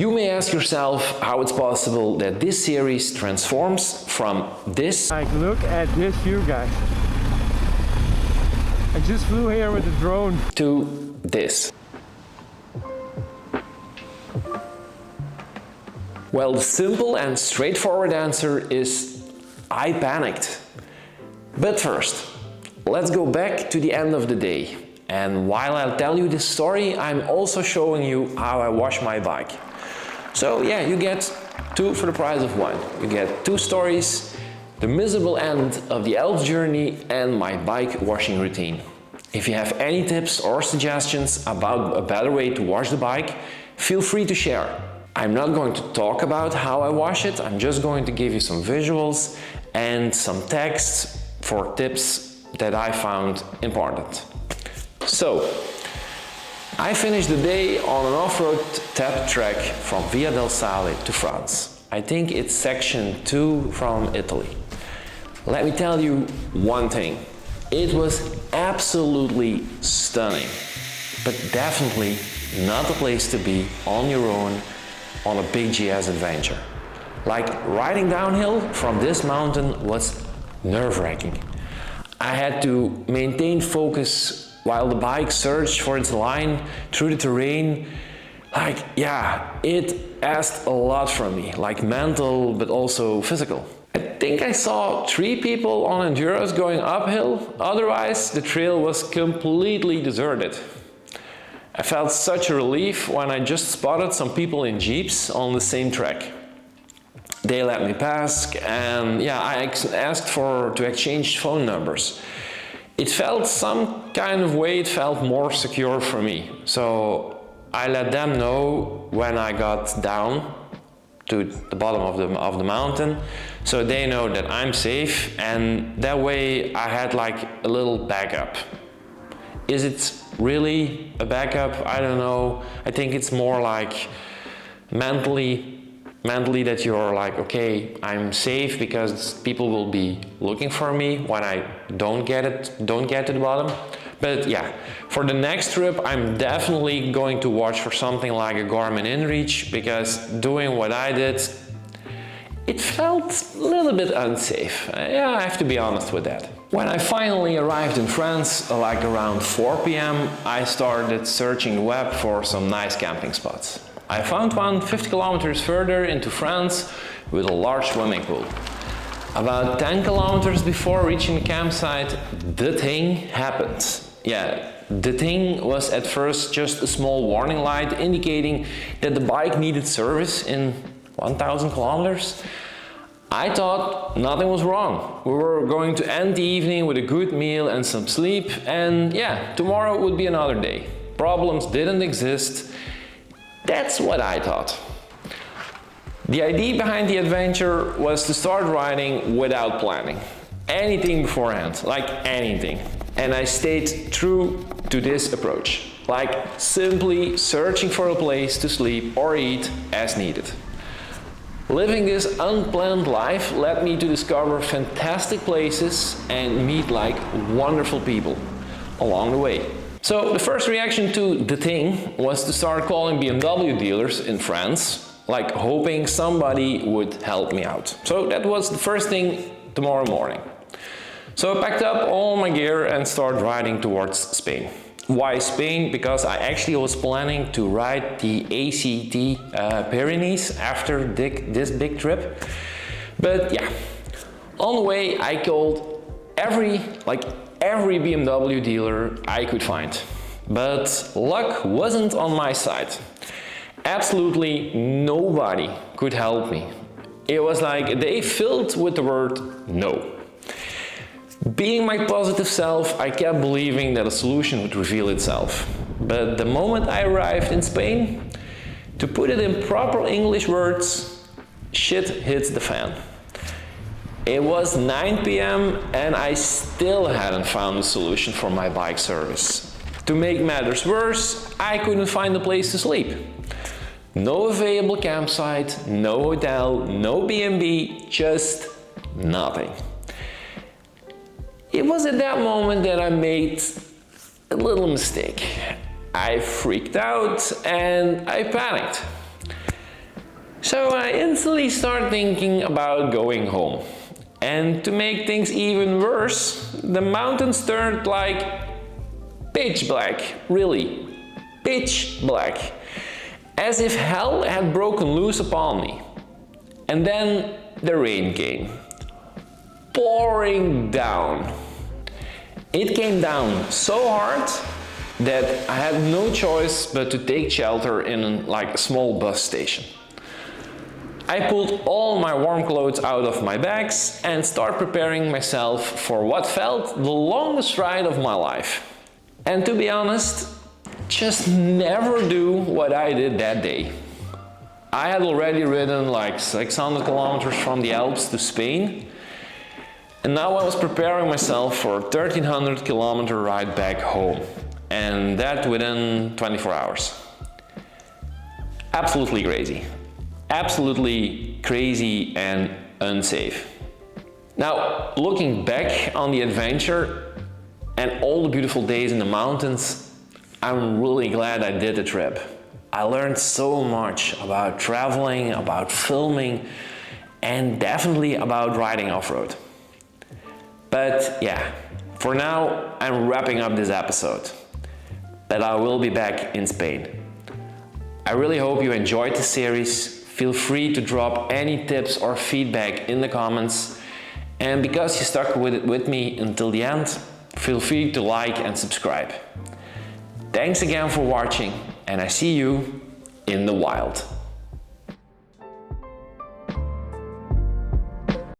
You may ask yourself how it's possible that this series transforms from this. Like, look at this view, guys. I just flew here with the drone. To this. Well, the simple and straightforward answer is I panicked. But first, let's go back to the end of the day. And while I'll tell you this story, I'm also showing you how I wash my bike. So yeah, you get two for the price of one. You get two stories, the miserable end of the Alps journey and my bike washing routine. If you have any tips or suggestions about a better way to wash the bike, feel free to share. I'm not going to talk about how I wash it, I'm just going to give you some visuals and some text for tips that I found important. So, I finished the day on an off-road tap track from Via del Sale to France. I think it's section 2 from Italy. Let me tell you one thing. It was absolutely stunning, but definitely not a place to be on your own on a big GS adventure. Like, riding downhill from this mountain was nerve-wracking. I had to maintain focus while the bike searched for its line through the terrain. Like, yeah, it asked a lot from me, like mental but also physical. I think I saw 3 people on enduros going uphill, otherwise the trail was completely deserted. I felt such a relief when I just spotted some people in jeeps on the same track. They let me pass, and yeah, I asked to exchange phone numbers. It felt some kind of way, it felt more secure for me. So I let them know when I got down to the bottom of the mountain, so they know that I'm safe, and that way I had like a little backup. Is it really a backup? I don't know. I think it's more like mentally that you're like, okay, I'm safe because people will be looking for me when I don't get to the bottom. But yeah, for the next trip, I'm definitely going to watch for something like a Garmin InReach, because doing what I did, it felt a little bit unsafe. Yeah, I have to be honest with that. When I finally arrived in France, like around 4 p.m, I started searching the web for some nice camping spots. I found one 50 kilometers further into France with a large swimming pool. About 10 kilometers before reaching the campsite, the thing happened. Yeah, the thing was at first just a small warning light indicating that the bike needed service in 1,000 kilometers. I thought nothing was wrong. We were going to end the evening with a good meal and some sleep, and yeah, tomorrow would be another day. Problems didn't exist. That's what I thought. The idea behind the adventure was to start riding without planning. Anything beforehand, like anything. And I stayed true to this approach, like simply searching for a place to sleep or eat as needed. Living this unplanned life led me to discover fantastic places and meet like wonderful people along the way. So the first reaction to the thing was to start calling BMW dealers in France, like hoping somebody would help me out. So that was the first thing tomorrow morning. So I packed up all my gear and started riding towards Spain. Why Spain? Because I actually was planning to ride the ACT Pyrenees after this big trip. But yeah, on the way I called every BMW dealer I could find. But luck wasn't on my side. Absolutely nobody could help me. It was like a day filled with the word no. Being my positive self, I kept believing that a solution would reveal itself. But the moment I arrived in Spain, to put it in proper English words, shit hits the fan. It was 9 p.m. and I still hadn't found a solution for my bike service. To make matters worse, I couldn't find a place to sleep. No available campsite, no hotel, no B&B, just nothing. It was at that moment that I made a little mistake. I freaked out and I panicked. So I instantly start thinking about going home. And to make things even worse, the mountains turned like pitch black, really, pitch black, as if hell had broken loose upon me. And then the rain came, pouring down. It came down so hard that I had no choice but to take shelter in like a small bus station. I pulled all my warm clothes out of my bags and started preparing myself for what felt the longest ride of my life. And to be honest, just never do what I did that day. I had already ridden like 600 kilometers from the Alps to Spain, and now I was preparing myself for a 1300 kilometer ride back home, and that within 24 hours. Absolutely crazy. Absolutely crazy and unsafe. Now, looking back on the adventure and all the beautiful days in the mountains, I'm really glad I did the trip. I learned so much about traveling, about filming, and definitely about riding off-road. But yeah, for now I'm wrapping up this episode. But I will be back in Spain. I really hope you enjoyed the series. Feel free to drop any tips or feedback in the comments. And because you stuck with me until the end, feel free to like and subscribe. Thanks again for watching, and I see you in the wild.